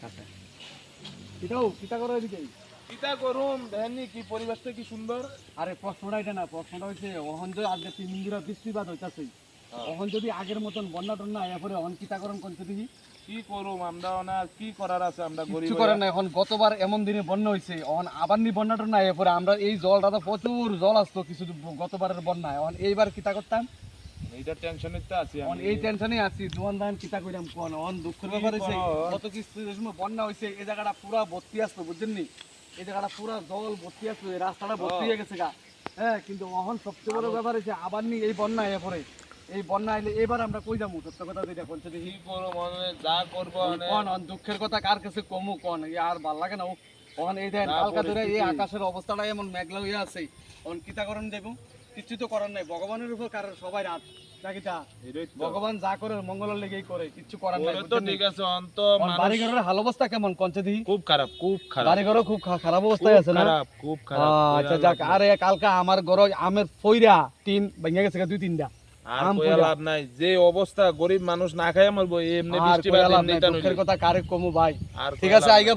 আচ্ছা এটাও কিতা করো এদিকে কিতা করুম দেখেননি কি পরিবেশটা কি সুন্দর। আরে প্রশ্নটা এটা না, প্রশ্নটা হচ্ছে অহন যে আজকে 3 দিন ধরে বৃষ্টিপাত হইতাছে অহন যদি আগের মতন বন্যা টন্যা এরপরে অহন কিতা করুন কোন দেখি কি করুম আমরা না কি করার আছে, আমরা গরিব কিছু করেন না। এখন গতবার এমন দিনে বন্যা হয়েছে, এখন আবার নি বন্যা টন্যা এরপরে আমরা এই জলটা তো প্রচুর জল আসতো কিছু গতবারের বন্যায়, এখন এইবার কিতা করতাম এইটা টেনশনের তো আছি এখন আমি। এই টেনশনে আছি দুয়ান দান কিতা কইরাম কোন অন দুঃখের ব্যাপার হইছে কত কিছু সময় বন্যা হইছে এই জায়গাটা পুরা ভর্তি আসতো বুঝছেন নি, এই জায়গাটা পুরা জল ভর্তি আসতো, এই রাস্তাটা ভর্তি হয়ে গেছে গা। হ্যাঁ কিন্তু এখন সবচেয়ে বড় ব্যাপার হইছে আবার নি এই বন্যা এরপরে এই বন্যা আইলে এবার আমরা কই যাবো সত্য কথা যেটা বলছে দেখি কি করব মানে যা করব মানে কোন অন দুঃখের কথা কার কাছে কমু কোন আর ভাল লাগে না ওখানে এই দেন কালকা ধরে এই আকাশের অবস্থাটা এমন মেঘলা হয়ে আছে অন কিতা করেন দেবো কিছু তো করার নাই ভগবানের উপর কারণ সবাই রাত নাকিটা ভগবান যা করে মঙ্গলের লেগেই করে কিছু করার নাই তো ঠিক আছে অন্ত বাড়ি ঘরের হাল অবস্থা কেমন কনছে দেখি খুব খারাপ, খুব খারাপ, বাড়ি ঘরও খুব খারাপ অবস্থায় আছে না খারাপ, খুব খারাপ। আচ্ছা যাক আরে কালকা আমার ঘর আমের ফইরা টিন ভেঙে গেছে 2-3টা আর আম কইয়া পইরা। লাভ নাই, যে অবস্থা গরিব মানুষ না খায় মরবো এমনি আর বৃষ্টি কইয়া লাভ বাদল নাই, নিতা দুঃখের কথা কারে কমু ভাই আর ঠিক কইয়া আছে লাভ আইগা